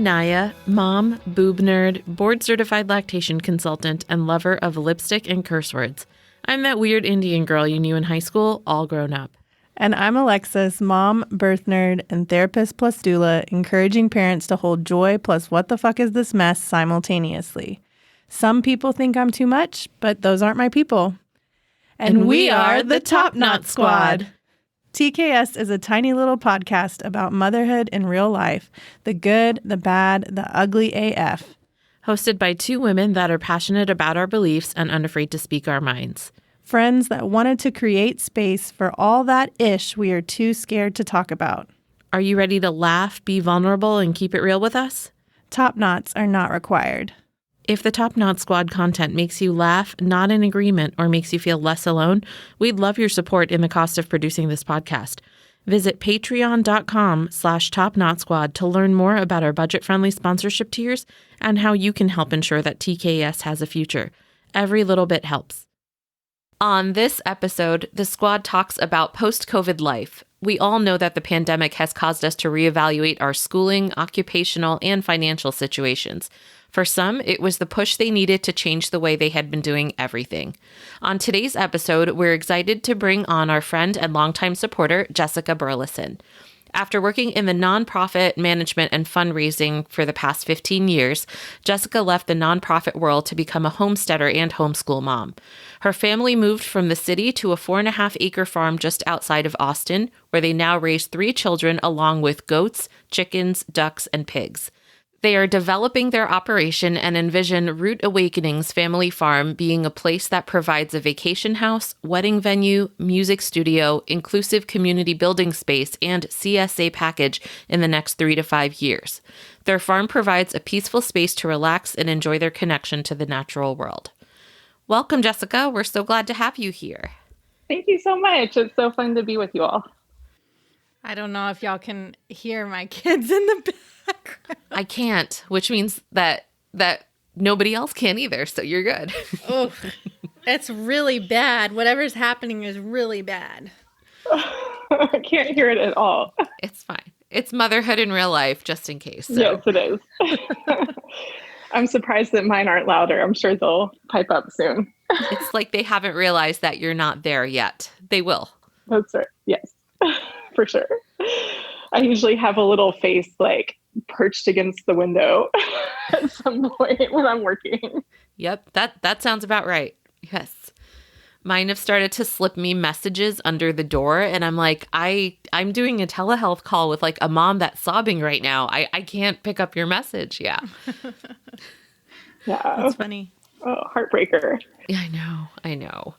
Naya, mom, boob nerd, board-certified lactation consultant, and lover of lipstick and curse words. I'm that weird Indian girl you knew in high school, all grown up. And I'm Alexis, mom, birth nerd, and therapist plus doula, encouraging parents to hold joy plus what the fuck is this mess simultaneously. Some people think I'm too much, but those aren't my people. And we are the Top Knot Squad. TKS is a tiny little podcast about motherhood in real life, the good, the bad, the ugly AF. Hosted by two women that are passionate about our beliefs and unafraid to speak our minds. Friends that wanted to create space for all that ish we are too scared to talk about. Are you ready to laugh, be vulnerable, and keep it real with us? Top knots are not required. If the Top Knot Squad content makes you laugh, nod in agreement, or makes you feel less alone, we'd love your support in the cost of producing this podcast. Visit patreon.com/topknotsquad to learn more about our budget-friendly sponsorship tiers and how you can help ensure that TKS has a future. Every little bit helps. On this episode, the squad talks about post-COVID life. We all know that the pandemic has caused us to reevaluate our schooling, occupational, and financial situations. For some, it was the push they needed to change the way they had been doing everything. On today's episode, we're excited to bring on our friend and longtime supporter, Jessica Burleson. After working in the nonprofit management and fundraising for the past 15 years, Jessica left the nonprofit world to become a homesteader and homeschool mom. Her family moved from the city to a 4.5-acre farm just outside of Austin, where they now raise 3 children along with goats, chickens, ducks, and pigs. They are developing their operation and envision Root Awakenings Family Farm being a place that provides a vacation house, wedding venue, music studio, inclusive community building space, and CSA package in the next 3 to 5 years. Their farm provides a peaceful space to relax and enjoy their connection to the natural world. Welcome, Jessica. We're so glad to have you here. Thank you so much. It's so fun to be with you all. I don't know if y'all can hear my kids in the background. I can't, which means that nobody else can either, so you're good. Oh, it's really bad. Whatever's happening is really bad. I can't hear it at all. It's fine. It's motherhood in real life, just in case. So. Yes, it is. I'm surprised that mine aren't louder. I'm sure they'll pipe up soon. It's like they haven't realized that you're not there yet. They will. That's right. Yes, for sure. I usually have a little face like perched against the window at some point when I'm working. Yep, that sounds about right. Yes. Mine have started to slip me messages under the door, and I'm like, I'm doing a telehealth call with like a mom that's sobbing right now. I can't pick up your message. Yeah. Yeah. That's funny. Oh, heartbreaker. Yeah, I know.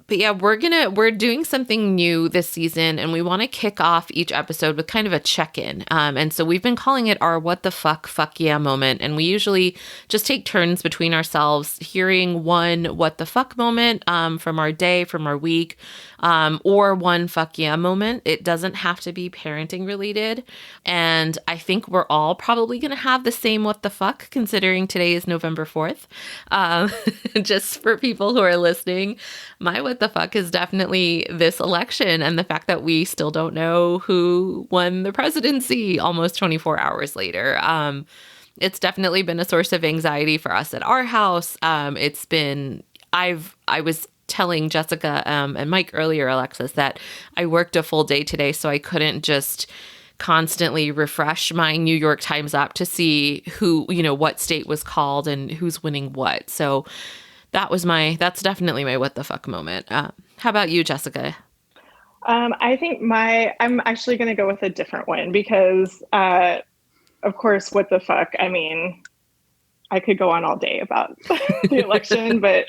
But yeah, we're doing something new this season, and we want to kick off each episode with kind of a check-in. And so we've been calling it our what the fuck yeah moment. And we usually just take turns between ourselves hearing one what the fuck moment from our day, from our week, or one fuck yeah moment. It doesn't have to be parenting related. And I think we're all probably going to have the same what the fuck, considering today is November 4th. Just for people who are listening, my what the fuck is definitely this election and the fact that we still don't know who won the presidency almost 24 hours later. It's definitely been a source of anxiety for us at our house. It's been, I was telling Jessica and Mike earlier, Alexis, that I worked a full day today, so I couldn't just constantly refresh my New York Times app to see who, what state was called and who's winning what. So that's definitely my what the fuck moment. How about you, Jessica? I think I'm actually going to go with a different one because, of course, what the fuck? I mean, I could go on all day about the election, but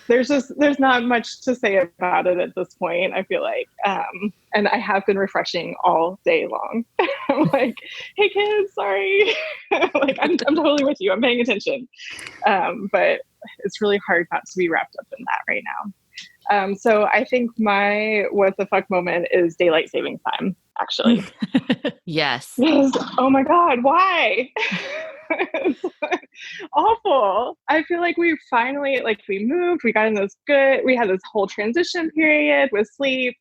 there's not much to say about it at this point, I feel like. And I have been refreshing all day long. I'm like, hey kids, sorry. Like, I'm totally with you. I'm paying attention. But it's really hard not to be wrapped up in that right now. So I think my what the fuck moment is daylight savings time, actually. Yes. Oh my God, why? It's awful. I feel like we finally, we moved, we got in we had this whole transition period with sleep,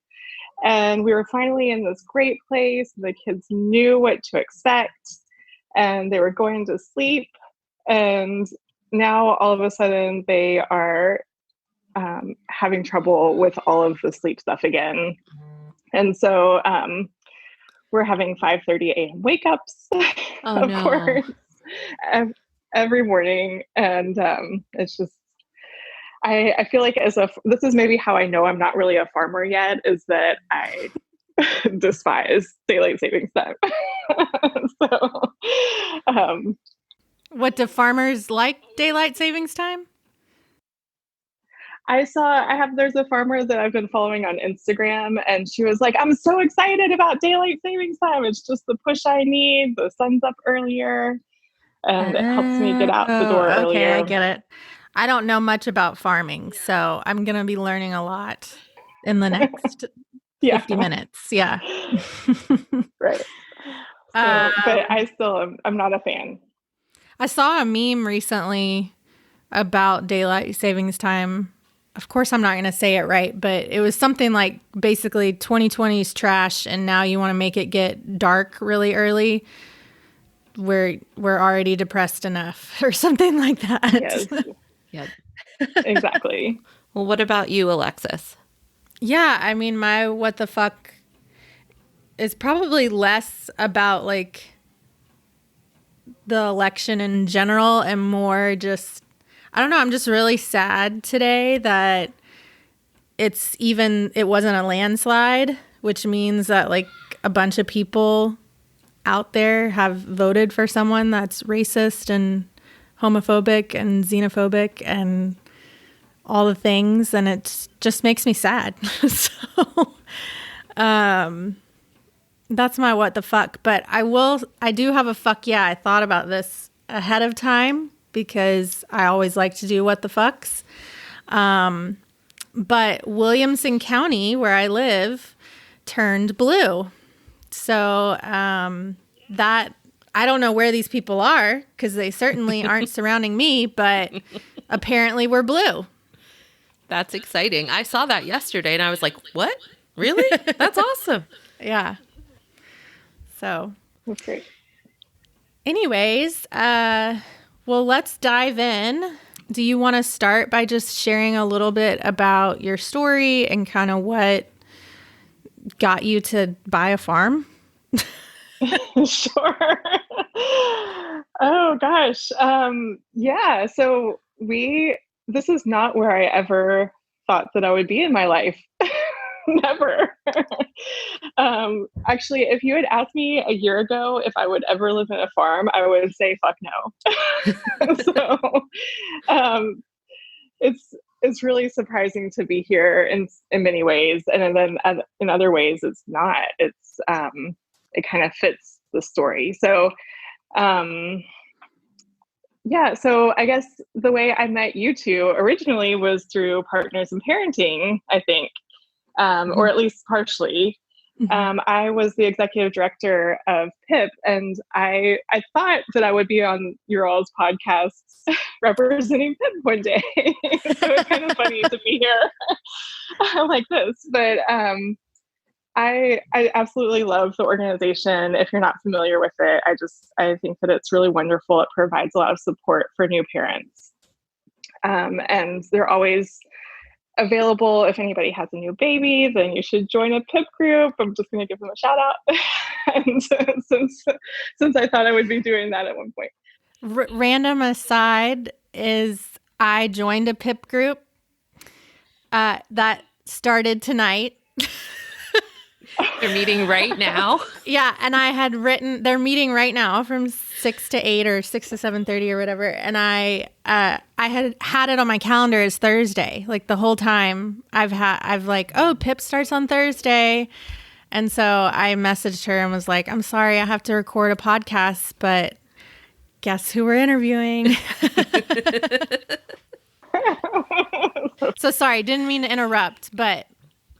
and we were finally in this great place. The kids knew what to expect. and they were going to sleep. And now all of a sudden they are having trouble with all of the sleep stuff again. And so we're having 5:30 a.m. wake ups, of course, every morning. And it's just, I feel like this is maybe how I know I'm not really a farmer yet, is that I despise daylight savings time. So, what do farmers like daylight savings time? There's a farmer that I've been following on Instagram, and she was like, I'm so excited about daylight savings time. It's just the push I need. The sun's up earlier and it helps me get out the door earlier. Okay, I get it. I don't know much about farming, so I'm going to be learning a lot in the next 50 minutes. Yeah. Right. But I'm not a fan. I saw a meme recently about daylight savings time. Of course, I'm not going to say it right, but it was something like basically 2020 is trash, and now you want to make it get dark really early. We're already depressed enough, or something like that. Yes. Yep. Exactly. Well, what about you, Alexis? Yeah, I mean, my what the fuck is probably less about like the election in general and more just, I don't know, I'm just really sad today that it wasn't a landslide, which means that like a bunch of people out there have voted for someone that's racist and homophobic and xenophobic and all the things, and it just makes me sad. So that's my what the fuck. But I do have a fuck yeah. I thought about this ahead of time because I always like to do what the fucks. But Williamson County, where I live, turned blue. So that, I don't know where these people are because they certainly aren't surrounding me, but apparently we're blue. That's exciting. I saw that yesterday and I was like, what? Really? That's awesome. Yeah. So. That's great. Anyways, well, let's dive in. Do you want to start by just sharing a little bit about your story and kind of what got you to buy a farm? Sure. Oh gosh. Yeah. So this is not where I ever thought that I would be in my life. Never. Actually, if you had asked me a year ago if I would ever live in a farm, I would say fuck no. So it's really surprising to be here in many ways, and then in other ways it's not. It's it kind of fits the story. So yeah, so I guess the way I met you two originally was through Partners in Parenting, I think. Or at least partially. I was the executive director of PIP, and I thought that I would be on your all's podcast representing PIP one day. So it's kind of funny to be here like this. But I absolutely love the organization. If you're not familiar with it, I think that it's really wonderful. It provides a lot of support for new parents. And they're always available. If anybody has a new baby, then you should join a PIP group. I'm just going to give them a shout out. And since I thought I would be doing that at one point. Random aside is I joined a PIP group that started tonight. They're meeting right now. Yeah, and I had written, they're meeting right now from 6 to 8 or 6 to 7:30 or whatever. And I had it on my calendar as Thursday. Like the whole time I've like, oh, PIP starts on Thursday. And so I messaged her and was like, I'm sorry, I have to record a podcast, but guess who we're interviewing? So sorry, didn't mean to interrupt, but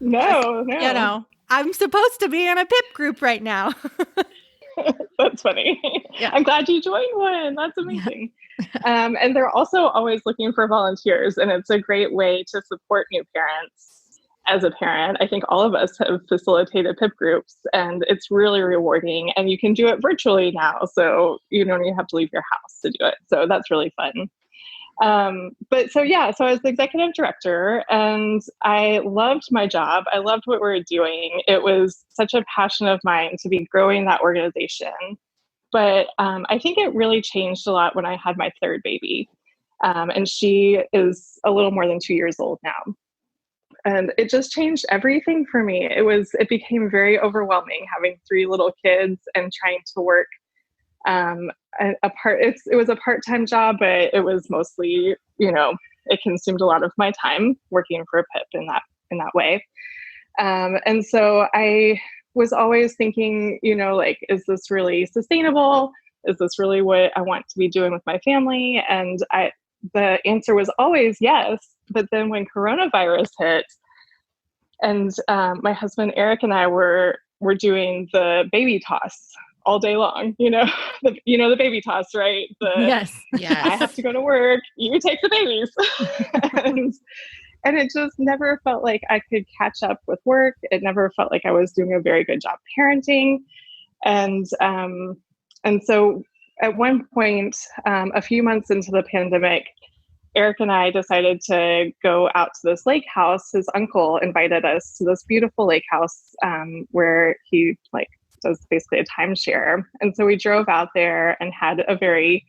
no. You know, I'm supposed to be in a PIP group right now. That's funny. Yeah. I'm glad you joined one. That's amazing. Yeah. And they're also always looking for volunteers, and it's a great way to support new parents. as a parent. I think all of us have facilitated PIP groups, and it's really rewarding, and you can do it virtually now. So you don't even have to leave your house to do it. So that's really fun. So I was the executive director, and I loved my job. I loved what we were doing. It was such a passion of mine to be growing that organization. But I think it really changed a lot when I had my third baby. And she is a little more than 2 years old now. And it just changed everything for me. It became very overwhelming having 3 little kids and trying to work it was a part-time job, but it was mostly, it consumed a lot of my time working for a PIP in that way. And so I was always thinking, is this really sustainable? Is this really what I want to be doing with my family? And the answer was always yes. But then when coronavirus hit, and my husband Eric and I were doing the baby toss all day long, the baby toss, right? Yes. I have to go to work, you take the babies. and it just never felt like I could catch up with work. It never felt like I was doing a very good job parenting. And so at one point, a few months into the pandemic, Eric and I decided to go out to this lake house. His uncle invited us to this beautiful lake house where he does basically a timeshare. And so we drove out there and had a very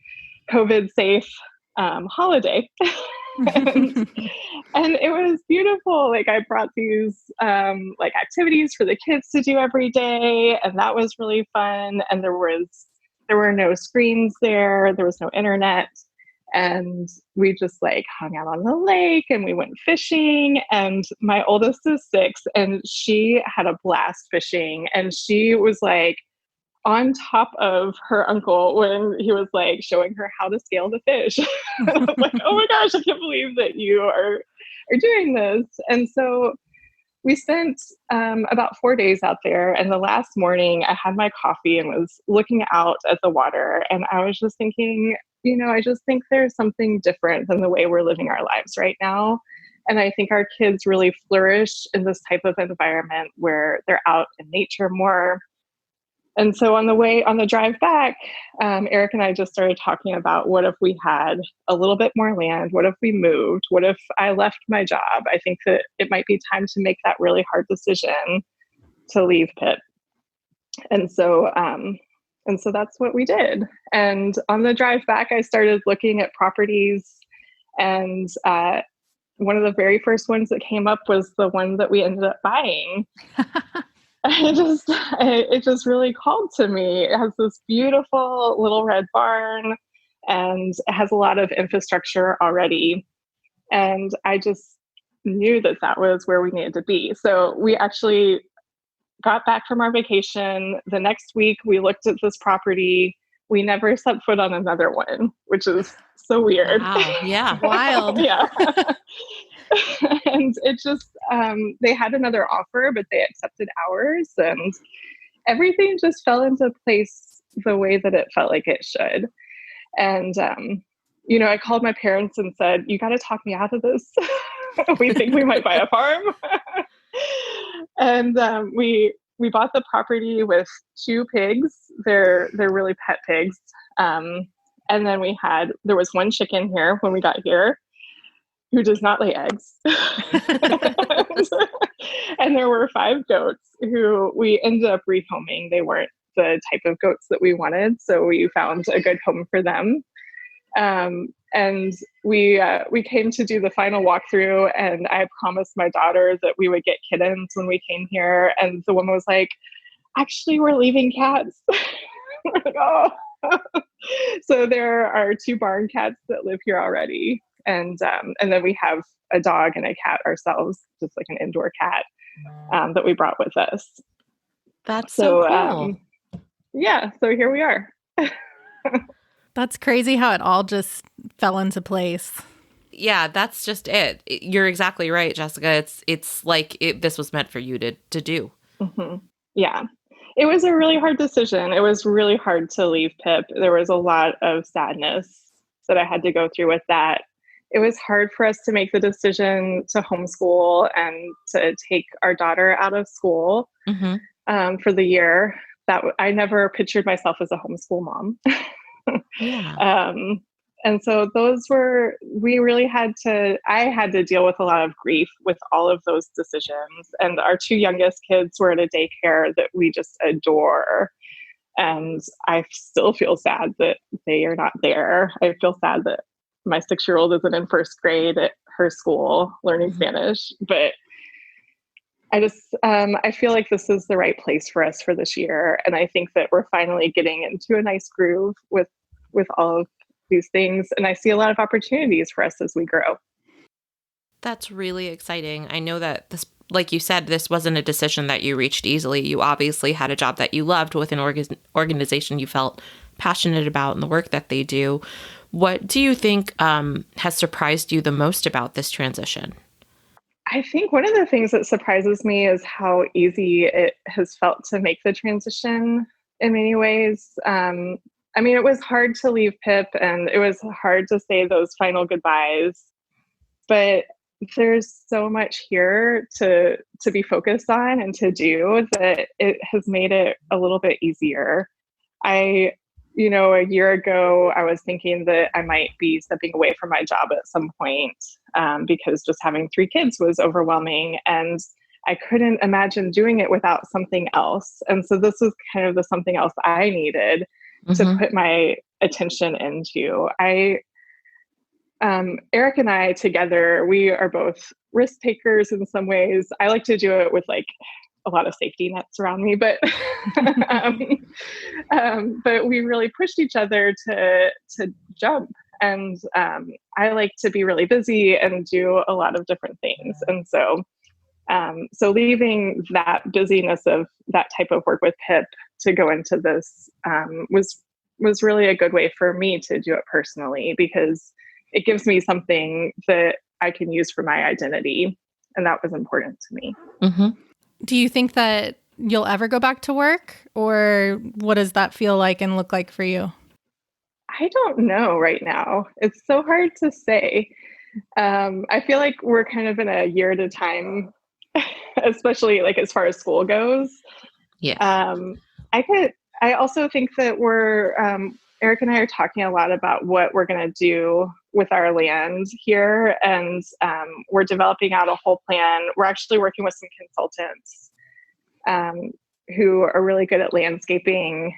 COVID safe holiday. and it was beautiful. I brought these activities for the kids to do every day. And that was really fun. And there were no screens there. There was no internet. And we just hung out on the lake and we went fishing. And my oldest is 6 and she had a blast fishing. And she was on top of her uncle when he was showing her how to scale the fish. And I was oh my gosh, I can't believe that you are doing this. And so we spent about 4 days out there. And the last morning I had my coffee and was looking out at the water. And I was just thinking, I just think there's something different than the way we're living our lives right now. And I think our kids really flourish in this type of environment where they're out in nature more. And so on the drive back, Eric and I just started talking about what if we had a little bit more land? What if we moved? What if I left my job? I think that it might be time to make that really hard decision to leave PIP. And so that's what we did. And on the drive back, I started looking at properties. And one of the very first ones that came up was the one that we ended up buying. It just really called to me. It has this beautiful little red barn and it has a lot of infrastructure already. And I just knew that was where we needed to be. So we actually got back from our vacation. The next week we looked at this property. We never set foot on another one, which is so weird. Wow. Yeah. Wild. Yeah. And it just, they had another offer, but they accepted ours and everything just fell into place the way that it felt like it should. And, I called my parents and said, you got to talk me out of this. We think we might buy a farm. And we bought the property with 2 pigs. They're really pet pigs. And then there was 1 chicken here when we got here who does not lay eggs. And there were 5 goats who we ended up rehoming. They weren't the type of goats that we wanted, so we found a good home for them. And we came to do the final walkthrough, and I promised my daughter that we would get kittens when we came here. And the woman was like, actually, we're leaving cats. We're like, oh. So there are 2 barn cats that live here already. And then we have a dog and a cat ourselves, just an indoor cat that we brought with us. That's so cool. So here we are. That's crazy how it all just fell into place. Yeah, that's just it. You're exactly right, Jessica. It's this was meant for you to do. Mm-hmm. Yeah. It was a really hard decision. It was really hard to leave PIP. There was a lot of sadness that I had to go through with that. it was hard for us to make the decision to homeschool and to take our daughter out of school for the year. I never pictured myself as a homeschool mom. Yeah. And so I had to deal with a lot of grief with all of those decisions. And our two youngest kids were at a daycare that we just adore. And I still feel sad that they are not there. I feel sad that my 6-year-old isn't in first grade at her school learning Spanish, but I feel like this is the right place for us for this year. And I think that we're finally getting into a nice groove with all of these things. And I see a lot of opportunities for us as we grow. That's really exciting. I know that this, like you said, this wasn't a decision that you reached easily. You obviously had a job that you loved with an organization you felt passionate about and the work that they do. What do you think has surprised you the most about this transition? I think one of the things that surprises me is how easy it has felt to make the transition in many ways. I mean, it was hard to leave Pip and it was hard to say those final goodbyes, but there's so much here to be focused on and to do that it has made it a little bit easier. A year ago, I was thinking that I might be stepping away from my job at some point because just having 3 kids was overwhelming and I couldn't imagine doing it without something else. And so this was kind of the something else I needed to put my attention into. Eric and I together, we are both risk takers in some ways. I like to do it with like a lot of safety nets around me, but but we really pushed each other to jump. And I like to be really busy and do a lot of different things. And so leaving that busyness of that type of work with Pip to go into this was really a good way for me to do it personally, because it gives me something that I can use for my identity. And that was important to me. Do you think that you'll ever go back to work, or what does that feel like and look like for you? I don't know right now. It's so hard to say. I feel like we're kind of in a year at a time, especially like as far as school goes. Yeah. I also think that Eric and I are talking a lot about what we're going to do with our land here. And we're developing out a whole plan. We're actually working with some consultants who are really good at landscaping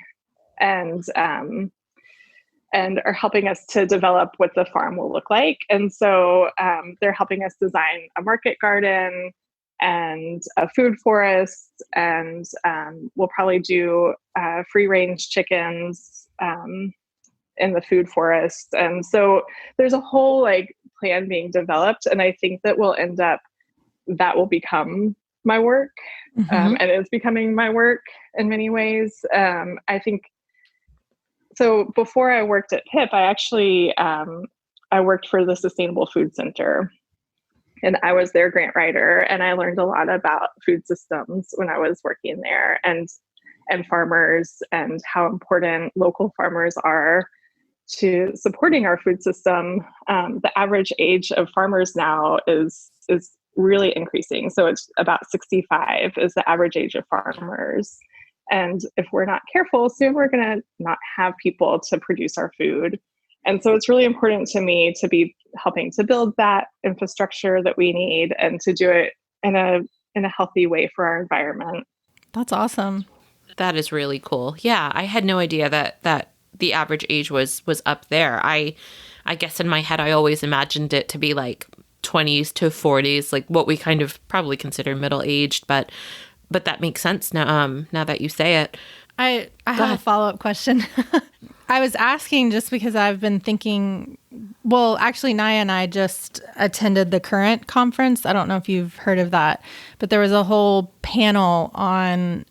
and are helping us to develop what the farm will look like. And so they're helping us design a market garden and a food forest, and we'll probably do free range chickens in the food forest. And so there's a whole like plan being developed, and I think that that will become my work, and it's becoming my work in many ways. I think so. Before I worked at PIP, I actually I worked for the Sustainable Food Center. And I was their grant writer, and I learned a lot about food systems when I was working there, and farmers, and how important local farmers are to supporting our food system. The average age of farmers now is really increasing. So it's about 65 is the average age of farmers. And if we're not careful, soon we're going to not have people to produce our food. And so it's really important to me to be helping to build that infrastructure that we need, and to do it in a healthy way for our environment. That's awesome. That is really cool. Yeah, I had no idea that the average age was up there. I guess in my head I always imagined it to be like 20s to 40s, like what we kind of probably consider middle-aged, but that makes sense now that you say it. I have a follow-up question. I was asking just because I've been thinking, well, actually, Naya and I just attended the Current conference. I don't know if you've heard of that, but there was a whole panel on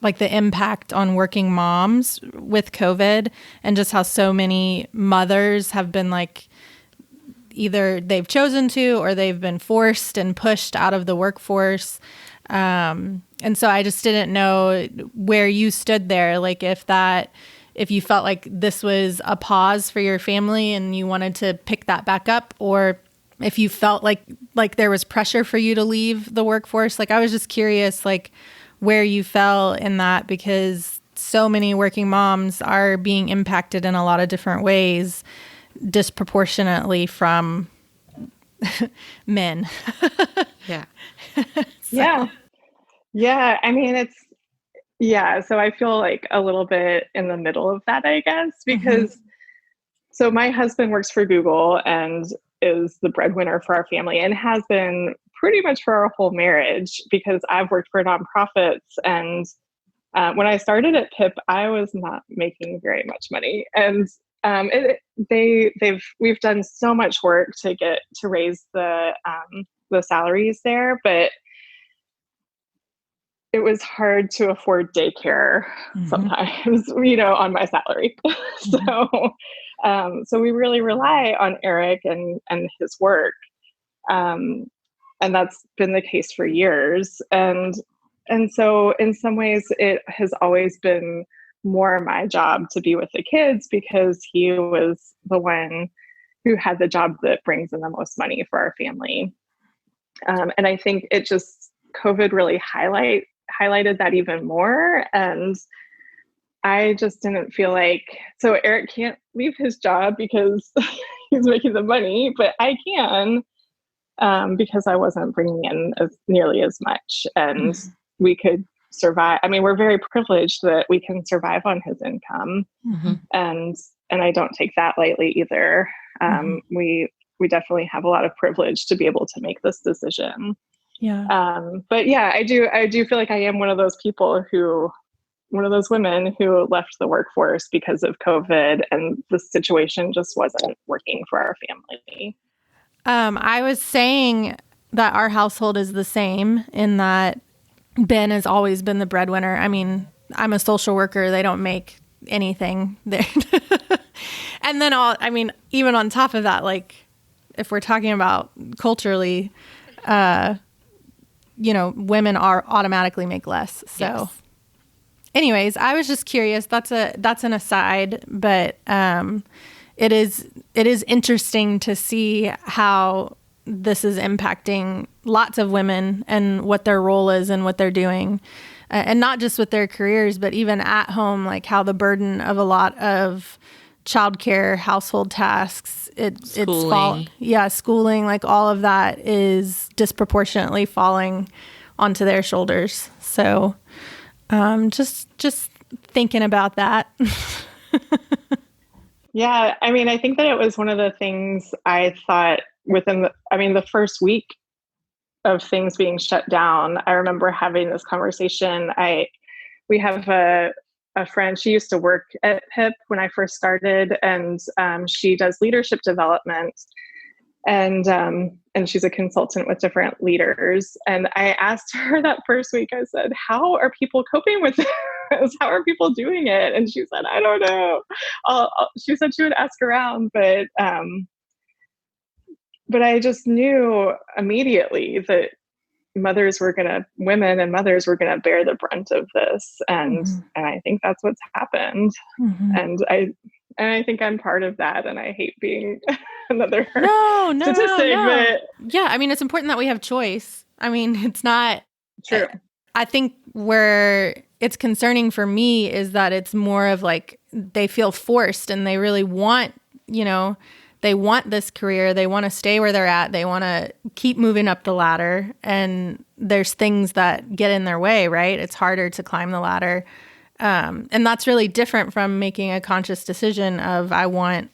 like the impact on working moms with COVID, and just how so many mothers have been like, either they've chosen to or they've been forced and pushed out of the workforce. And so I just didn't know where you stood there, like if if you felt like this was a pause for your family and you wanted to pick that back up, or if you felt like there was pressure for you to leave the workforce. Like, I was just curious, like, where you fell in that, because so many working moms are being impacted in a lot of different ways, disproportionately from men. Yeah. Yeah. Yeah. I mean, so I feel like a little bit in the middle of that, I guess, because so my husband works for Google and is the breadwinner for our family, and has been pretty much for our whole marriage, because I've worked for nonprofits. And when I started at PIP, I was not making very much money. And we've done so much work to raise the salaries there, but it was hard to afford daycare sometimes, on my salary. So we really rely on Eric and his work. And that's been the case for years. And so in some ways it has always been more my job to be with the kids, because he was the one who had the job that brings in the most money for our family. And I think COVID really highlighted that even more. And I just didn't feel like, so Eric can't leave his job because he's making the money, but I can, because I wasn't bringing in nearly as much, and we could survive. I mean, we're very privileged that we can survive on his income, and I don't take that lightly either. We definitely have a lot of privilege to be able to make this decision. Yeah. But yeah, I do feel like I am one of those women who left the workforce because of COVID, and the situation just wasn't working for our family. I was saying that our household is the same, in that Ben has always been the breadwinner. I mean, I'm a social worker. They don't make anything there. And then even on top of that, like, if we're talking about culturally, women are automatically make less. So yes. Anyways, I was just curious. That's an aside, but it is interesting to see how this is impacting lots of women and what their role is and what they're doing, and not just with their careers, but even at home, like how the burden of a lot of childcare, household tasks, schooling, like all of that is disproportionately falling onto their shoulders. So just thinking about that. Yeah, I mean, I think that it was one of the things I thought the first week of things being shut down. I remember having this conversation. We have a friend, she used to work at PIP when I first started, and she does leadership development, and she's a consultant with different leaders. And I asked her that first week, I said, how are people coping with this? How are people doing it? And she said, I don't know. She said she would ask around, but I just knew immediately that women and mothers were going to bear the brunt of this. And I think that's what's happened. And I think I'm part of that. And I hate being another statistic. But yeah, I mean, it's important that we have choice. I mean, it's not true. I think where it's concerning for me is that it's more of like, they feel forced and they really want, they want this career. They want to stay where they're at. They want to keep moving up the ladder. And there's things that get in their way, right? It's harder to climb the ladder. And that's really different from making a conscious decision of, I want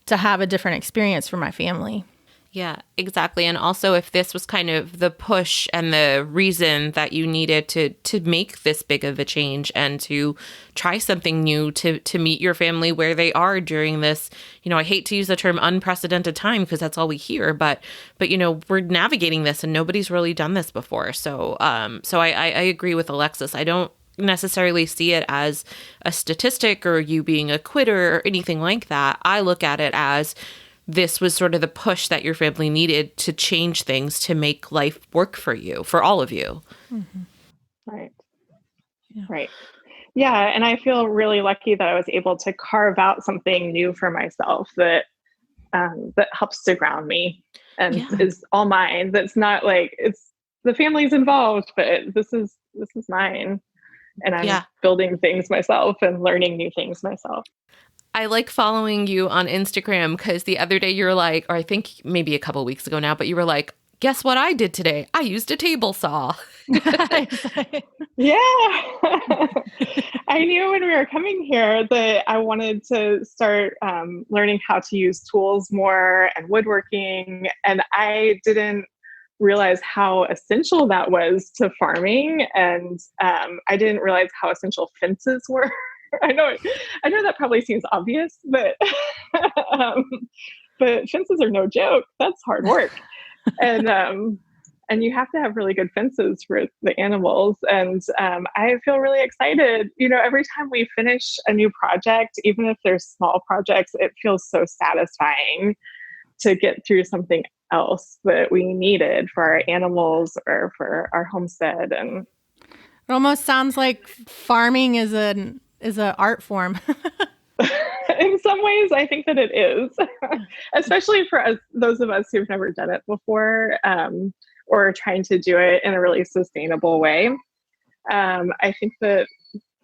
to have a different experience for my family. Yeah, exactly. And also, if this was kind of the push and the reason that you needed to make this big of a change and to try something new to meet your family where they are during this, I hate to use the term unprecedented time because that's all we hear, but we're navigating this and nobody's really done this before. So I agree with Alexis. I don't necessarily see it as a statistic or you being a quitter or anything like that. I look at it as this was sort of the push that your family needed to change things to make life work for you, for all of you. Right. Yeah. Right. Yeah, and I feel really lucky that I was able to carve out something new for myself that helps to ground me and Yeah. is all mine. That's not like it's the family's involved, but this is mine, and I'm Yeah. building things myself and learning new things myself. I like following you on Instagram because the other day you were like, or I think maybe a couple weeks ago now, but you were like, guess what I did today? I used a table saw. Yeah. I knew when we were coming here that I wanted to start learning how to use tools more and woodworking. And I didn't realize how essential that was to farming. And I didn't realize how essential fences were. I know that probably seems obvious, but um, but fences are no joke. That's hard work. And you have to have really good fences for the animals. And I feel really excited. Every time we finish a new project, even if they're small projects, it feels so satisfying to get through something else that we needed for our animals or for our homestead. And It almost sounds like farming is an art form. in some ways, I think that it is, especially for us, those of us who've never done it before, or trying to do it in a really sustainable way. I think that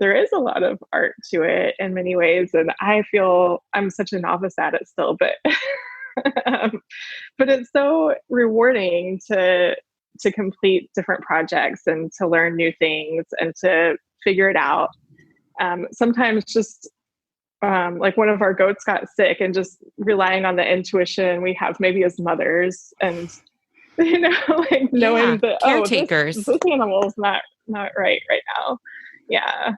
there is a lot of art to it in many ways, and I feel I'm such a novice at it still, but but it's so rewarding to complete different projects and to learn new things and to figure it out. Sometimes just like one of our goats got sick, and just relying on the intuition we have maybe as mothers, and like knowing that caretakers. this animal's not right now. Yeah,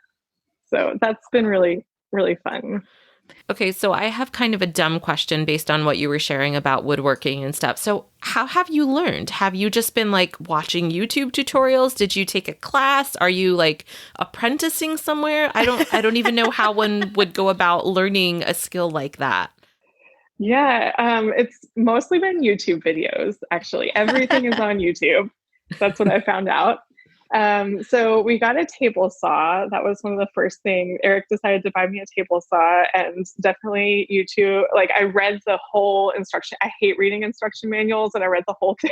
so that's been really, really fun. Okay, so I have kind of a dumb question based on what you were sharing about woodworking and stuff. So how have you learned? Have you just been like watching YouTube tutorials? Did you take a class? Are you like apprenticing somewhere? I don't even know how one would go about learning a skill like that. Yeah, it's mostly been YouTube videos, actually. Everything is on YouTube. That's what I found out. So we got a table saw. That was one of the first things. Eric decided to buy me a table saw, and definitely YouTube. Like, I read the whole instruction. I hate reading instruction manuals, and I read the whole thing.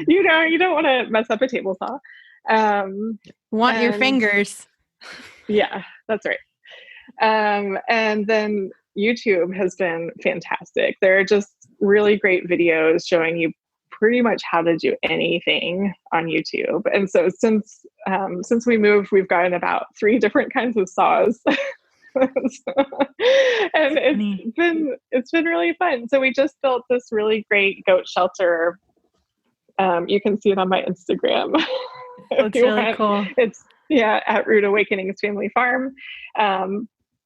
You don't want to mess up a table saw. Want your fingers. Yeah, that's right. And then YouTube has been fantastic. There are just really great videos showing you pretty much how to do anything on YouTube. And so since we moved, we've gotten about 3 different kinds of saws. And it's been really fun. So we just built this really great goat shelter. You can see it on my Instagram. That's really cool. It's at Root Awakenings Family Farm.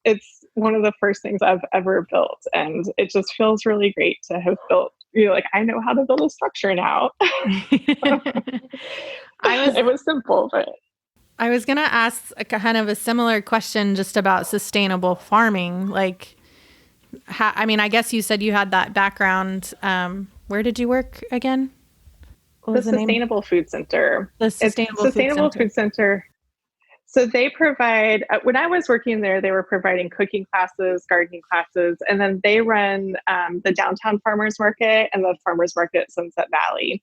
It's one of the first things I've ever built, and it just feels really great to have built. Like, I know how to build a structure now. It was simple, but I was gonna ask a kind of a similar question just about sustainable farming. Like, I guess you said you had that background. Where did you work again? The Sustainable Food Center. The Sustainable Food Center. So they provide, when I was working there, they were providing cooking classes, gardening classes, and then they run the downtown farmers market and the farmers market at Sunset Valley.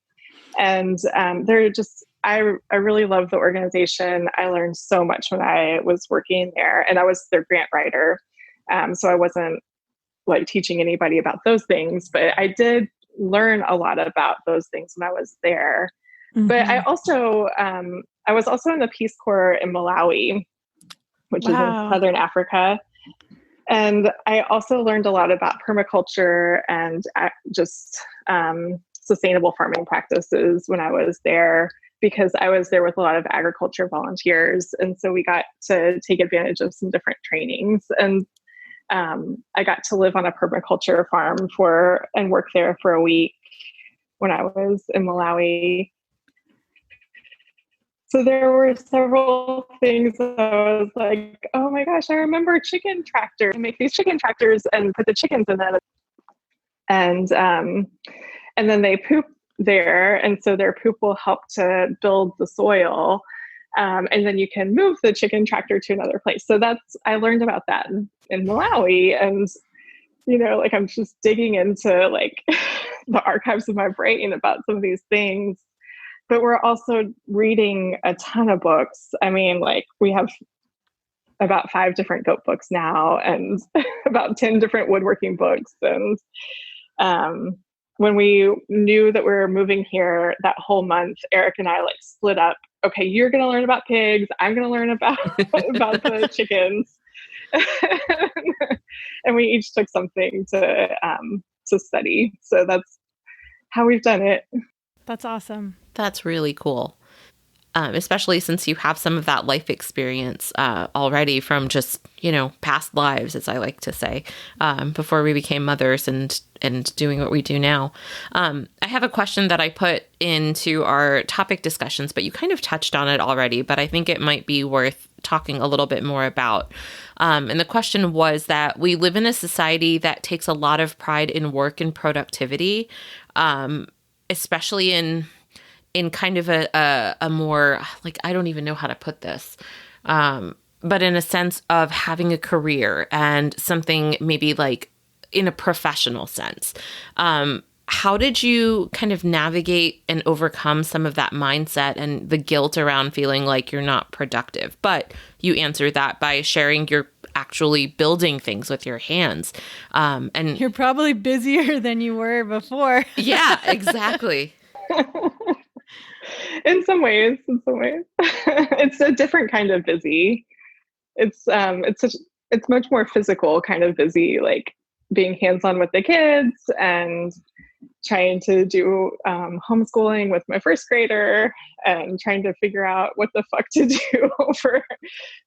And they're just, I really love the organization. I learned so much when I was working there, and I was their grant writer. So I wasn't like teaching anybody about those things, but I did learn a lot about those things when I was there. Mm-hmm. But I was also in the Peace Corps in Malawi, which is in Southern Africa. And I also learned a lot about permaculture and just sustainable farming practices when I was there, because I was there with a lot of agriculture volunteers. And so we got to take advantage of some different trainings. And I got to live on a permaculture farm and work there for a week when I was in Malawi. So there were several things that I was like, oh my gosh, I remember chicken tractors. I make these chicken tractors and put the chickens in them. And then they poop there. And so their poop will help to build the soil. And then you can move the chicken tractor to another place. So I learned about that in Malawi. And, like I'm just digging into like the archives of my brain about some of these things. But we're also reading a ton of books. I mean, like we have about 5 different goat books now and about 10 different woodworking books. And when we knew that we were moving here that whole month, Eric and I like split up. Okay, you're going to learn about pigs. I'm going to learn about the chickens. And we each took something to study. So that's how we've done it. That's awesome. That's really cool. Especially since you have some of that life experience already from just, past lives, as I like to say, before we became mothers and doing what we do now. I have a question that I put into our topic discussions, but you kind of touched on it already, but I think it might be worth talking a little bit more about. And the question was that we live in a society that takes a lot of pride in work and productivity, especially in kind of a more, like, I don't even know how to put this, but in a sense of having a career and something maybe like in a professional sense. How did you kind of navigate and overcome some of that mindset and the guilt around feeling like you're not productive? But you answered that by sharing you're actually building things with your hands. And you're probably busier than you were before. Yeah, exactly. In some ways, it's a different kind of busy. It's much more physical kind of busy, like being hands-on with the kids and trying to do homeschooling with my first grader and trying to figure out what the fuck to do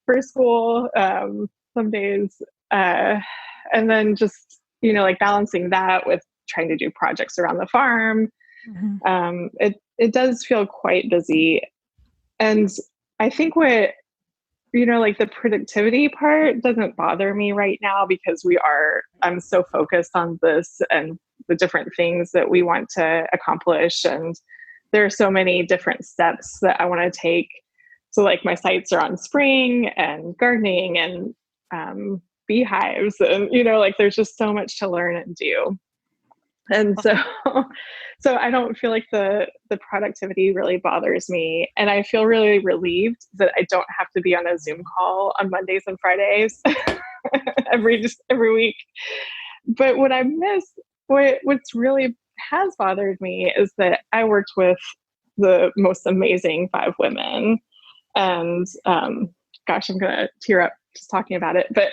for school some days. And then just, like balancing that with trying to do projects around the farm. Mm-hmm. It does feel quite busy. And I think what, like the productivity part doesn't bother me right now because I'm so focused on this and the different things that we want to accomplish. And there are so many different steps that I want to take. So like my sights are on spring and gardening and beehives and, like there's just so much to learn and do. And so I don't feel like the productivity really bothers me. And I feel really relieved that I don't have to be on a Zoom call on Mondays and Fridays every week. But what I miss, what's really has bothered me is that I worked with the most amazing 5 women. And gosh, I'm going to tear up just talking about it. But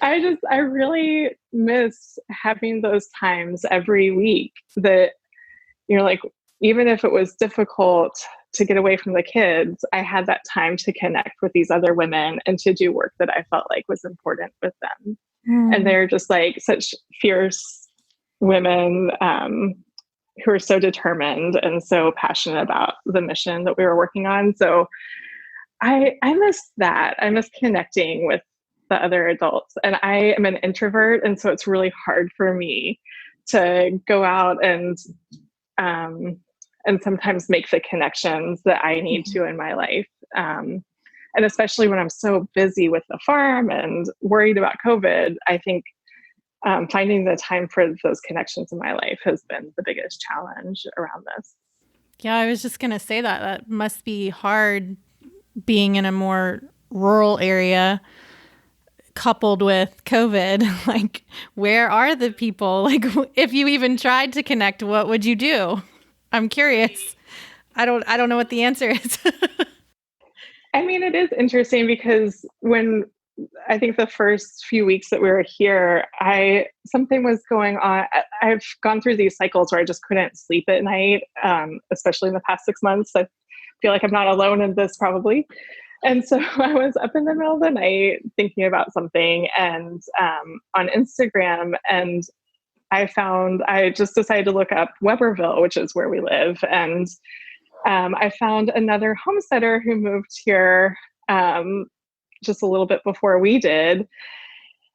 I really miss having those times every week that, like, even if it was difficult to get away from the kids, I had that time to connect with these other women and to do work that I felt like was important with them. And they're just like such fierce women who are so determined and so passionate about the mission that we were working on. So I miss that. I miss connecting with the other adults. And I am an introvert. And so it's really hard for me to go out and sometimes make the connections that I need to in my life. And especially when I'm so busy with the farm and worried about COVID, I think finding the time for those connections in my life has been the biggest challenge around this. Yeah, I was just going to say that must be hard being in a more rural area coupled with COVID. Like, where are the people? Like, if you even tried to connect, what would you do? I'm curious. I don't know what the answer is. I mean, it is interesting because when I think the first few weeks that we were here, something was going on. I've gone through these cycles where I just couldn't sleep at night, especially in the past 6 months. I feel like I'm not alone in this probably. And so I was up in the middle of the night thinking about something and on Instagram, and I just decided to look up Weberville, which is where we live. And I found another homesteader who moved here just a little bit before we did,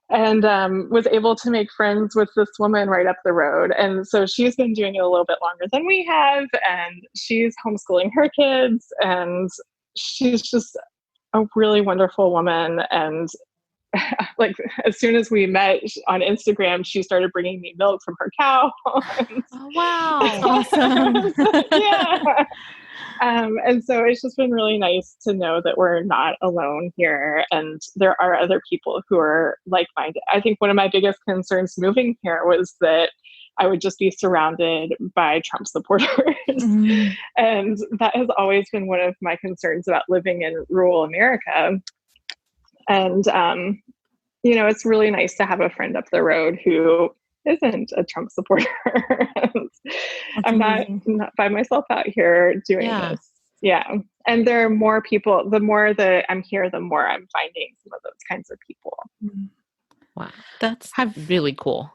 and was able to make friends with this woman right up the road. And so she's been doing it a little bit longer than we have, and she's homeschooling her kids. And she's just a really wonderful woman. And like, as soon as we met on Instagram, she started bringing me milk from her cow. Oh, wow. Awesome. Yeah. And so it's just been really nice to know that we're not alone here, and there are other people who are like-minded. I think one of my biggest concerns moving here was that I would just be surrounded by Trump supporters. Mm. And that has always been one of my concerns about living in rural America. And, it's really nice to have a friend up the road who isn't a Trump supporter. I'm not by myself out here doing this. Yeah. And there are more people. The more that I'm here, the more I'm finding some of those kinds of people. Wow. That's really cool.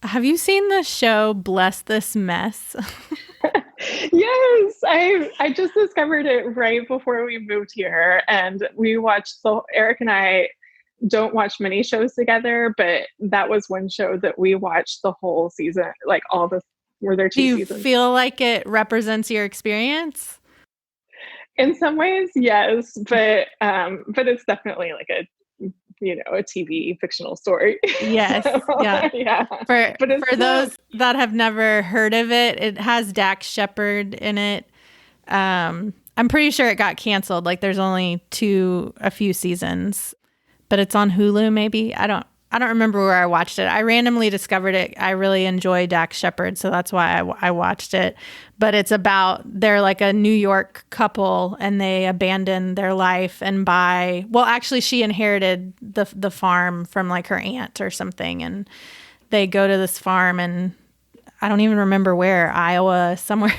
Have you seen the show Bless This Mess? Yes, I just discovered it right before we moved here, and we watched Eric and I don't watch many shows together, but that was one show that we watched the whole season, like were there 2 seasons. Do you feel like it represents your experience? In some ways, yes, but it's definitely like a TV fictional story. Yes. So, yeah. For those that have never heard of it, it has Dax Shepard in it. I'm pretty sure it got canceled. Like there's only a few seasons, but it's on Hulu maybe. I don't remember where I watched it. I randomly discovered it. I really enjoy Dax Shepard, so that's why I watched it. But it's about, they're like a New York couple and they abandon their life and actually she inherited the farm from like her aunt or something, and they go to this farm and I don't even remember where, Iowa, somewhere.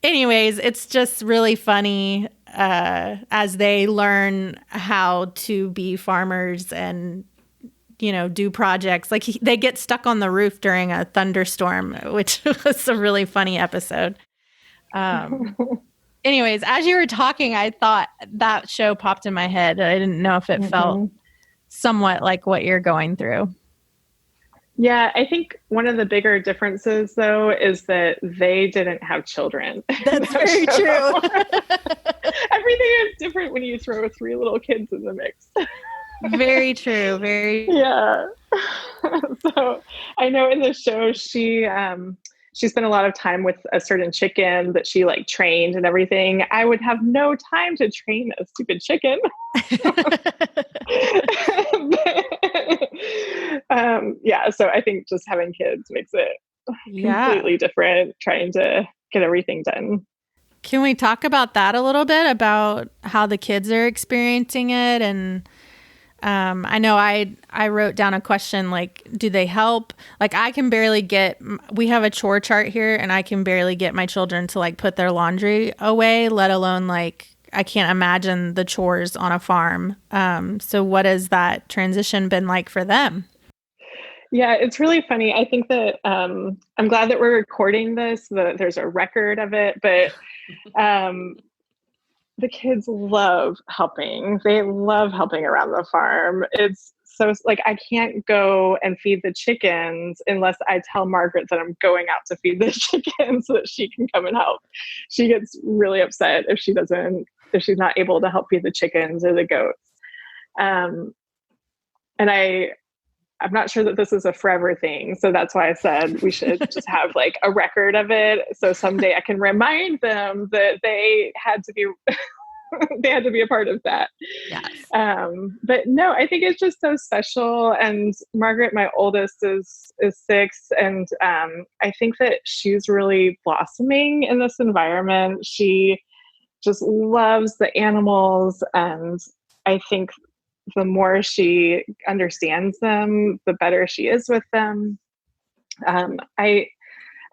Anyways, it's just really funny as they learn how to be farmers and, do projects. Like they get stuck on the roof during a thunderstorm, which was a really funny episode. Anyways, as you were talking, I thought that show popped in my head. I didn't know if it felt somewhat like what you're going through. Yeah, I think one of the bigger differences, though, is that they didn't have children. That's very true. Everything is different when you throw 3 little kids in the mix. Very true. Very. Yeah. So I know in the show she spent a lot of time with a certain chicken that she like trained and everything. I would have no time to train a stupid chicken. So I think just having kids makes it completely different, trying to get everything done. Can we talk about that a little bit, about how the kids are experiencing it? And I know I wrote down a question like, do they help? Like we have a chore chart here and I can barely get my children to like put their laundry away, let alone like, I can't imagine the chores on a farm. So what has that transition been like for them? Yeah, it's really funny. I think that I'm glad that we're recording this, that there's a record of it, but the kids love helping. They love helping around the farm. It's so like, I can't go and feed the chickens unless I tell Margaret that I'm going out to feed the chickens so that she can come and help. She gets really upset if she's not able to help feed the chickens or the goats. And I'm not sure that this is a forever thing. So that's why I said we should just have like a record of it. So someday I can remind them that they had to be a part of that. Yes. But no, I think it's just so special. And Margaret, my oldest, is 6. And I think that she's really blossoming in this environment. She just loves the animals. And I think the more she understands them, the better she is with them. I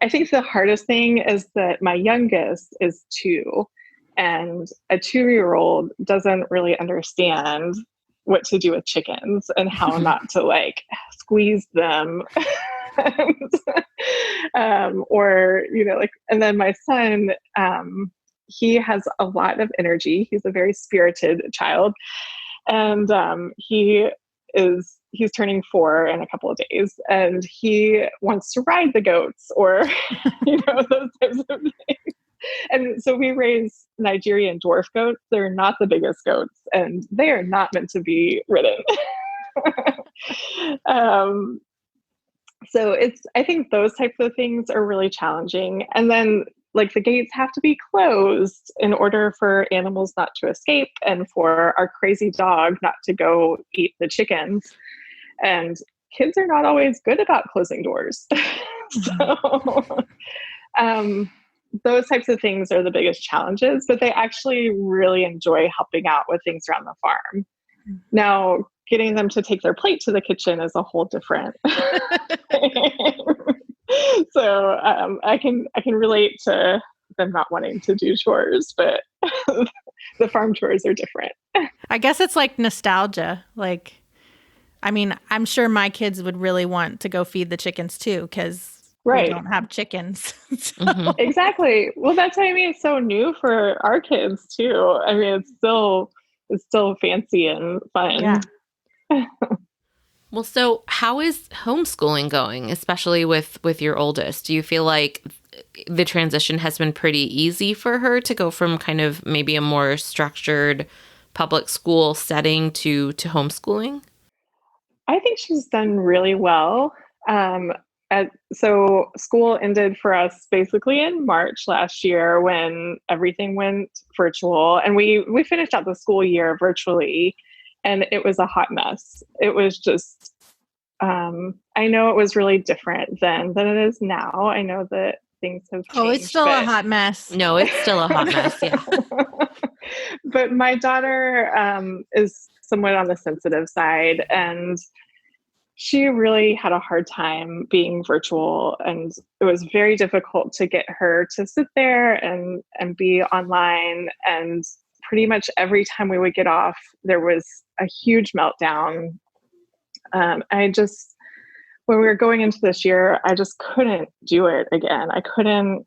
think the hardest thing is that my youngest is 2, and a 2-year-old doesn't really understand what to do with chickens and how not to like squeeze them. And then my son, he has a lot of energy. He's a very spirited child. And he's turning 4 in a couple of days, and he wants to ride the goats or, those types of things. And so we raise Nigerian dwarf goats. They're not the biggest goats, and they are not meant to be ridden. um, so I think those types of things are really challenging. And then like the gates have to be closed in order for animals not to escape and for our crazy dog not to go eat the chickens. And kids are not always good about closing doors. So those types of things are the biggest challenges, but they actually really enjoy helping out with things around the farm. Now, getting them to take their plate to the kitchen is a whole different thing. So I can relate to them not wanting to do chores, but the farm chores are different. I guess it's like nostalgia. Like, I mean, I'm sure my kids would really want to go feed the chickens too, because we don't have chickens. So. Exactly. Well, that's what I mean. It's so new for our kids too. I mean, it's still fancy and fun. Yeah. Well, so how is homeschooling going, especially with your oldest? Do you feel like the transition has been pretty easy for her to go from kind of maybe a more structured public school setting to homeschooling? I think she's done really well. So school ended for us basically in March last year when everything went virtual, and we finished out the school year virtually, and it was a hot mess. It was just, I know it was really different then than it is now. I know that things have changed. Oh, it's still a hot mess. No, it's still a hot mess. Yeah. But my daughter is somewhat on the sensitive side, and she really had a hard time being virtual, and it was very difficult to get her to sit there and be online. And pretty much every time we would get off, there was a huge meltdown. When we were going into this year, I just couldn't do it again. I couldn't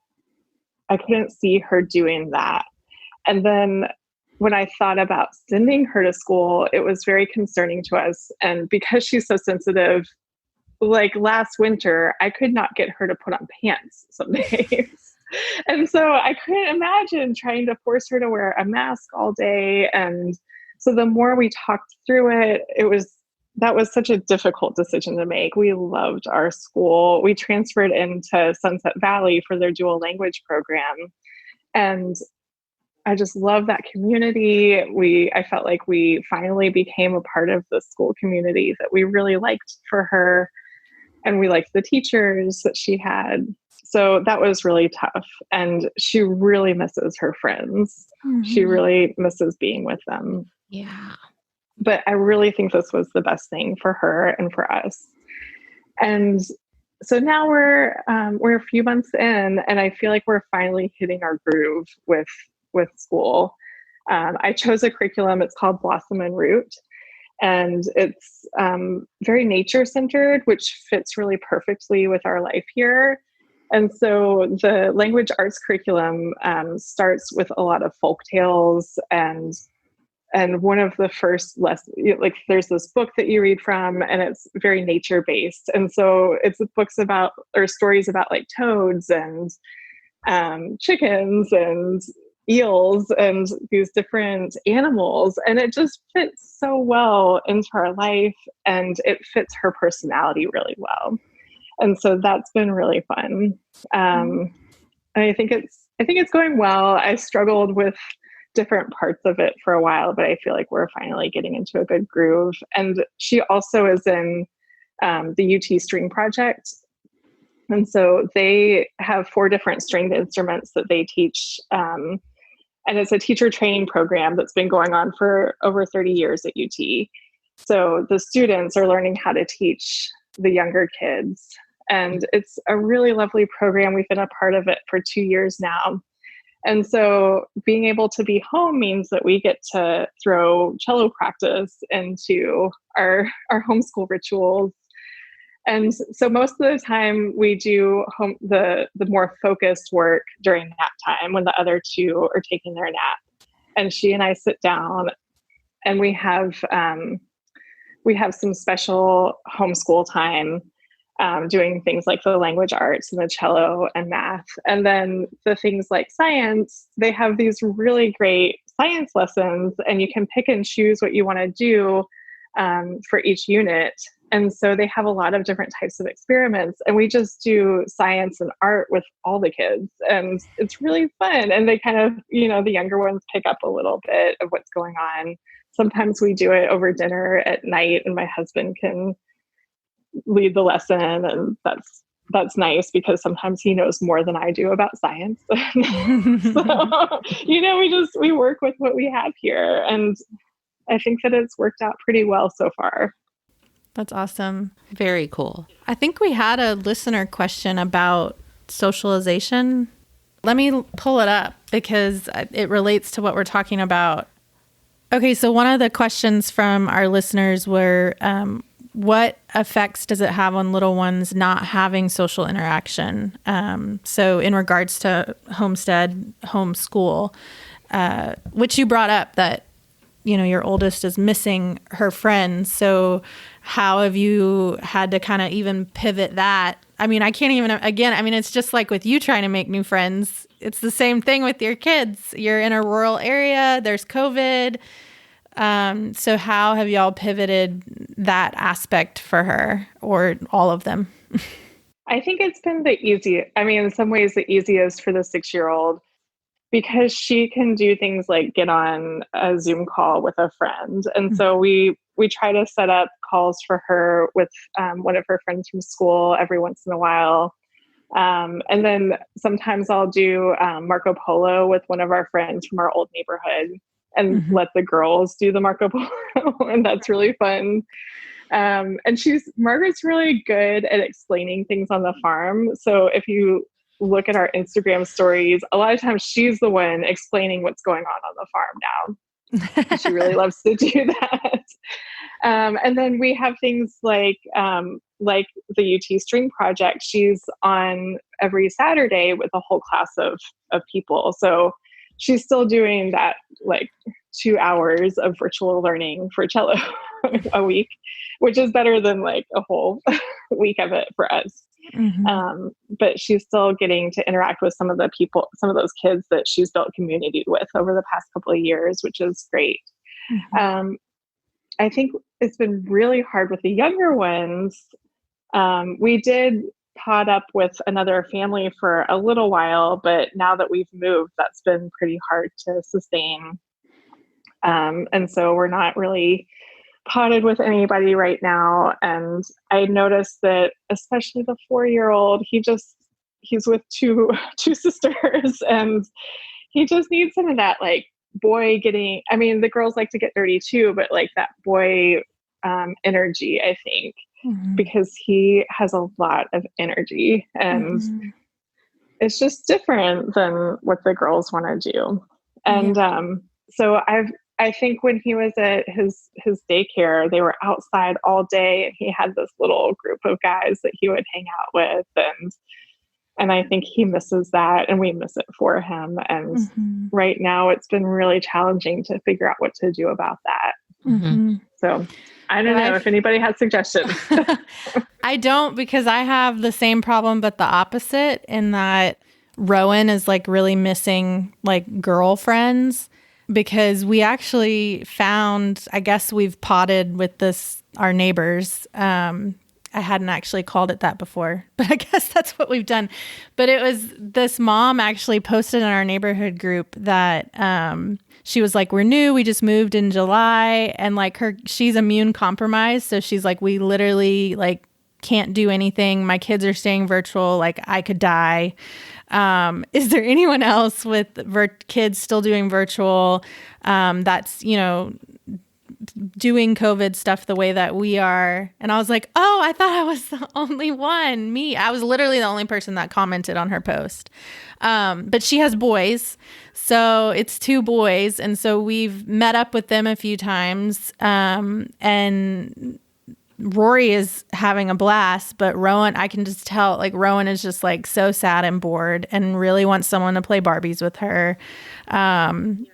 see her doing that. And then when I thought about sending her to school, it was very concerning to us. And because she's so sensitive, like last winter, I could not get her to put on pants some days. And so I couldn't imagine trying to force her to wear a mask all day. And so the more we talked through it, that was such a difficult decision to make. We loved our school. We transferred into Sunset Valley for their dual language program. And I just love that community. I felt like we finally became a part of the school community that we really liked for her. And we liked the teachers that she had. So that was really tough. And she really misses her friends. Mm-hmm. She really misses being with them. Yeah. But I really think this was the best thing for her and for us. And so now we're a few months in, and I feel like we're finally hitting our groove with school. I chose a curriculum. It's called Blossom and Root, and it's very nature centered, which fits really perfectly with our life here. And so the language arts curriculum starts with a lot of folk tales, and one of the first lessons, like there's this book that you read from, and it's very nature based. And so it's books about, or stories about like toads and chickens and eels and these different animals. And it just fits so well into our life, and it fits her personality really well. And so that's been really fun. And I think it's going well. I struggled with different parts of it for a while, but I feel like we're finally getting into a good groove. And she also is in the UT String Project. And so they have 4 different stringed instruments that they teach. And it's a teacher training program that's been going on for over 30 years at UT. So the students are learning how to teach the younger kids. And it's a really lovely program. We've been a part of it for 2 years now. And so being able to be home means that we get to throw cello practice into our homeschool rituals. And so most of the time we do the more focused work during nap time when the other 2 are taking their nap. And she and I sit down, and we have some special homeschool time. doing things like the language arts and the cello and math. And then the things like science, they have these really great science lessons, and you can pick and choose what you want to do for each unit. And so they have a lot of different types of experiments, and we just do science and art with all the kids, and it's really fun. And they kind of, the younger ones pick up a little bit of what's going on. Sometimes we do it over dinner at night, and my husband can lead the lesson, and that's nice because sometimes he knows more than I do about science. So, we work with what we have here, and I think that it's worked out pretty well so far. That's awesome. Very cool. I think we had a listener question about socialization. Let me pull it up because it relates to what we're talking about. Okay, so one of the questions from our listeners were, what effects does it have on little ones not having social interaction? So in regards to homeschool, which you brought up that, your oldest is missing her friends. So how have you had to kind of even pivot that? I mean, I can't even, it's just like with you trying to make new friends. It's the same thing with your kids. You're in a rural area, there's COVID. So how have y'all pivoted that aspect for her, or all of them? I think it's been in some ways the easiest for the 6-year-old, because she can do things like get on a Zoom call with a friend. And so we try to set up calls for her with one of her friends from school every once in a while. And then sometimes I'll do Marco Polo with one of our friends from our old neighborhood, and let the girls do the Marco Polo. And that's really fun. And Margaret's really good at explaining things on the farm. So if you look at our Instagram stories, a lot of times she's the one explaining what's going on the farm now. She really loves to do that. And then we have things like the UT String Project. She's on every Saturday with a whole class of people. So she's still doing that, like 2 hours of virtual learning for cello a week, which is better than like a whole week of it for us. But she's still getting to interact with some of those kids that she's built community with over the past couple of years, which is great. I think it's been really hard with the younger ones. We did pod up with another family for a little while, but now that we've moved, that's been pretty hard to sustain. And so we're not really potted with anybody right now. And I noticed that especially the 4-year-old, he's with two sisters, and he just needs some of that like boy getting, the girls like to get dirty too, but like that boy energy, I think, because he has a lot of energy, and it's just different than what the girls want to do. And so I think when he was at his daycare, they were outside all day, and he had this little group of guys that he would hang out with, and I think he misses that, and we miss it for him. And right now it's been really challenging to figure out what to do about that. So I don't know if anybody has suggestions. I don't, because I have the same problem, but the opposite, in that Rowan is like really missing like girlfriends, because we actually found, I guess we've potted with our neighbors. I hadn't actually called it that before, but I guess that's what we've done. But it was this mom actually posted in our neighborhood group that she was like, we're new, we just moved in July, and like she's immune compromised. So she's like, we literally like can't do anything. My kids are staying virtual. Like I could die. Is there anyone else with kids still doing virtual that's, doing COVID stuff the way that we are? And I was like, oh, I thought I was the only one. I was literally the only person that commented on her post. But she has boys, so it's 2 boys. And so we've met up with them a few times. And Rory is having a blast, but Rowan, I can just tell, like Rowan is just like so sad and bored and really wants someone to play Barbies with her. And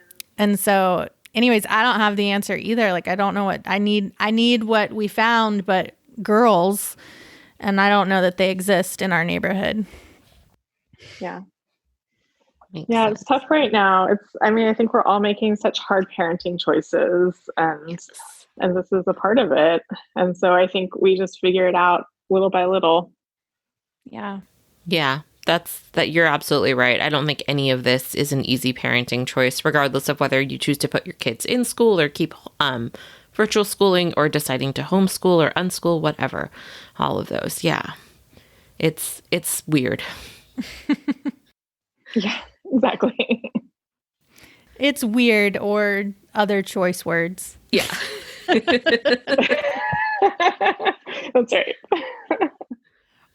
so anyways, I don't have the answer either. Like, I don't know what I need. I need what we found, but girls. And I don't know that they exist in our neighborhood. Yeah. Makes Yeah, sense. it's tough right now. I think we're all making such hard parenting choices, and this is a part of it. And so I think we just figure it out little by little. Yeah. Yeah, you're absolutely right. I don't think any of this is an easy parenting choice, regardless of whether you choose to put your kids in school or keep virtual schooling or deciding to homeschool or unschool, whatever. All of those. Yeah. It's weird. Yeah, exactly. It's weird, or other choice words. Yeah. That's right.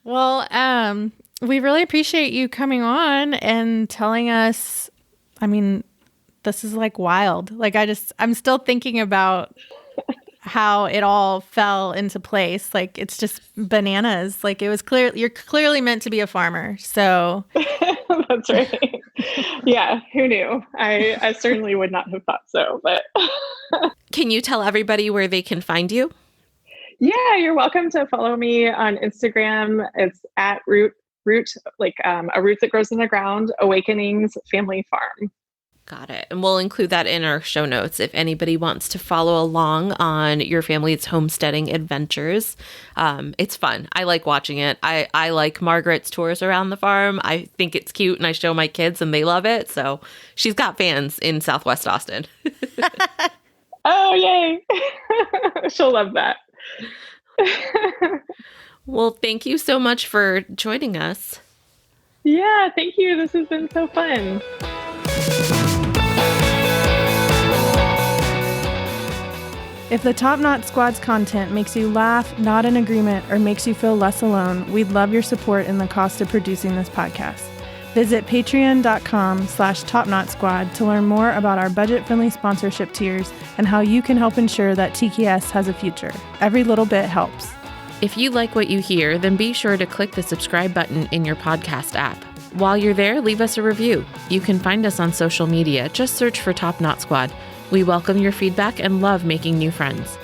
Well, we really appreciate you coming on and telling us. I mean, this is like wild. Like I'm still thinking about how it all fell into place. Like it's just bananas. Like it was clear. You're clearly meant to be a farmer. So That's right. Yeah, who knew? I certainly would not have thought so, but Can you tell everybody where they can find you? yeah, you're welcome to follow me on Instagram. It's at root like a root that grows in the ground, Awakenings Family Farm. Got it. And we'll include that in our show notes if anybody wants to follow along on your family's homesteading adventures. It's fun. I like watching it. I like Margaret's tours around the farm. I think it's cute, and I show my kids and they love it. So she's got fans in Southwest Austin. Oh, yay. She'll love that. Well, thank you so much for joining us. Yeah, thank you. This has been so fun. if the Top Knot Squad's content makes you laugh, nod in agreement, or makes you feel less alone, we'd love your support in the cost of producing this podcast. Visit patreon.com/TopKnotSquad to learn more about our budget-friendly sponsorship tiers and how you can help ensure that TKS has a future. Every little bit helps. If you like what you hear, then be sure to click the subscribe button in your podcast app. While you're there, leave us a review. You can find us on social media. Just search for Top Knot Squad. We welcome your feedback and love making new friends.